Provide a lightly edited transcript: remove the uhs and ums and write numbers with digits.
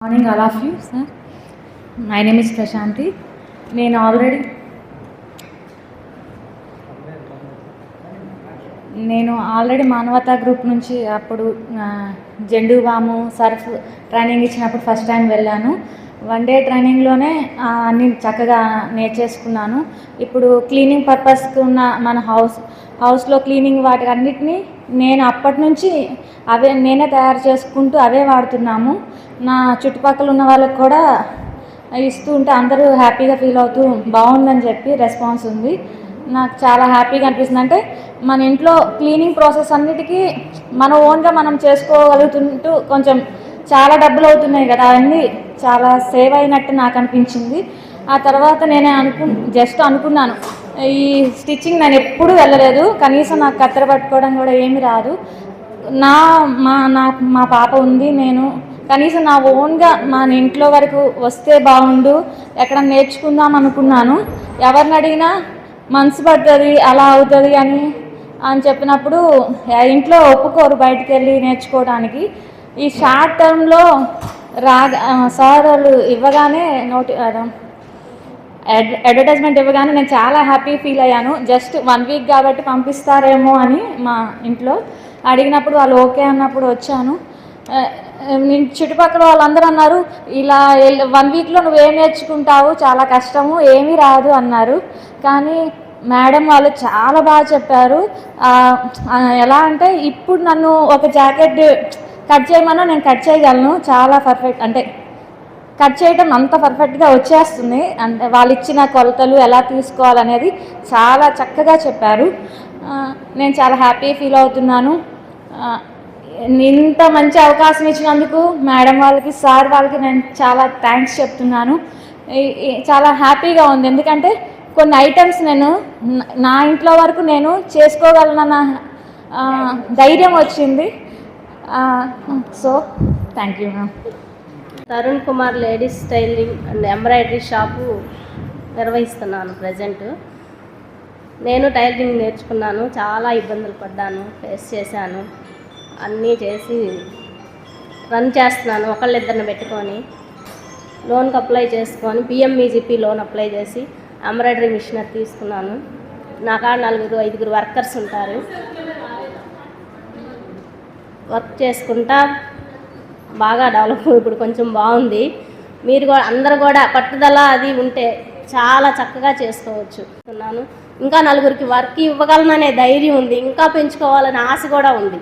Morning, all of you, sir. My name is Prashanti. నేను already మానవతా group నుంచి అప్పుడు జెండు బాము సర్ఫ్ ట్రైనింగ్ ఇచ్చినప్పుడు ఫస్ట్ టైం వెళ్ళాను. 1 డే ట్రైనింగ్లోనే అన్నీ చక్కగా నేర్చేసుకున్నాను. ఇప్పుడు క్లీనింగ్ పర్పస్కి ఉన్న మన హౌస్లో క్లీనింగ్ వాటి అన్నిటినీ నేను అప్పటి నుంచి నేనే తయారు చేసుకుంటూ అవే వాడుతున్నాము. నా చుట్టుపక్కల ఉన్న వాళ్ళకి కూడా ఇస్తూ ఉంటే అందరూ హ్యాపీగా ఫీల్ అవుతూ బాగుందని చెప్పి రెస్పాన్స్ ఉంది. నాకు చాలా హ్యాపీగా అనిపిస్తుంది. అంటే మన ఇంట్లో క్లీనింగ్ ప్రాసెస్ అన్నిటికీ మన ఓన్గా మనం చేసుకోగలుగుతుంటూ కొంచెం చాలా డబ్బులు అవుతున్నాయి కదా, అవన్నీ చాలా సేవ్ అయినట్టు నాకు అనిపించింది. ఆ తర్వాత నేనే జస్ట్ అనుకున్నాను, ఈ స్టిచ్చింగ్ నేను ఎప్పుడూ వెళ్ళలేదు, కనీసం నాకు కత్తెర పట్టుకోవడం కూడా ఏమీ రాదు. మా పాప ఉంది, నేను కనీసం నా ఓన్గా మన ఇంట్లో వరకు వస్తే బాగుండు, ఎక్కడ నేర్చుకుందాం అనుకున్నాను. ఎవరిని అడిగినా మనసు పడుతుంది, అలా అవుతుంది అని చెప్పినప్పుడు ఇంట్లో ఒప్పుకోరు బయటికి వెళ్ళి నేర్చుకోవడానికి. ఈ షార్ట్ టర్మ్లో సార్ వాళ్ళు ఇవ్వగానే అడ్వర్టైజ్మెంట్ ఇవ్వగానే నేను చాలా హ్యాపీ ఫీల్ అయ్యాను. జస్ట్ 1 వీక్ కాబట్టి పంపిస్తారేమో అని మా ఇంట్లో అడిగినప్పుడు వాళ్ళు ఓకే అన్నప్పుడు వచ్చాను. చుట్టుపక్కల వాళ్ళందరూ అన్నారు, ఇలా 1 వీక్లో నువ్వేం నేర్చుకుంటావు, చాలా కష్టము, ఏమీ రాదు అన్నారు. కానీ మేడం వాళ్ళు చాలా బాగా చెప్పారు. ఎలా అంటే ఇప్పుడు నన్ను ఒక జాకెట్ కట్ చేయమన్నా నేను కట్ చేయగలను, చాలా పర్ఫెక్ట్, అంటే కట్ చేయడం అంత పర్ఫెక్ట్గా వచ్చేస్తుంది. అంటే వాళ్ళు ఇచ్చిన కొలతలు ఎలా తీసుకోవాలనేది చాలా చక్కగా చెప్పారు. నేను చాలా హ్యాపీ ఫీల్ అవుతున్నాను. ఇంత మంచి అవకాశం ఇచ్చినందుకు మేడం వాళ్ళకి, సార్ వాళ్ళకి నేను చాలా థ్యాంక్స్ చెప్తున్నాను. చాలా హ్యాపీగా ఉంది, ఎందుకంటే కొన్ని ఐటమ్స్ నేను నా ఇంట్లో వరకు నేను చేసుకోగలనన్న ధైర్యం వచ్చింది. So thank you ma'am. Tarun Kumar ladies tailoring and embroidery shop నిర్వహిస్తున్నాను ప్రజెంట్. నేను టైలరింగ్ నేర్చుకున్నాను, చాలా ఇబ్బందులు పడ్డాను, ఫేస్ చేశాను, అన్నీ చేసి రన్ చేస్తున్నాను. ఒకళ్ళిద్దరిని పెట్టుకొని లోన్కి అప్లై చేసుకొని పిఎంఈజీపీ లోన్ అప్లై చేసి ఎంబ్రాయిడరీ మిషన్ తీసుకున్నాను. నా కాడ 4-5 వర్కర్స్ ఉంటారు. వర్క్ చేసుకుంటా బాగా డెవలప్, ఇప్పుడు కొంచెం బాగుంది. మీరు కూడా అందరూ కూడా పట్టుదల అది ఉంటే చాలా చక్కగా చేసుకోవచ్చు. ఇంకా 4కి వర్క్ ఇవ్వగలననే ధైర్యం ఉంది, ఇంకా పెంచుకోవాలనే ఆశ కూడా ఉంది.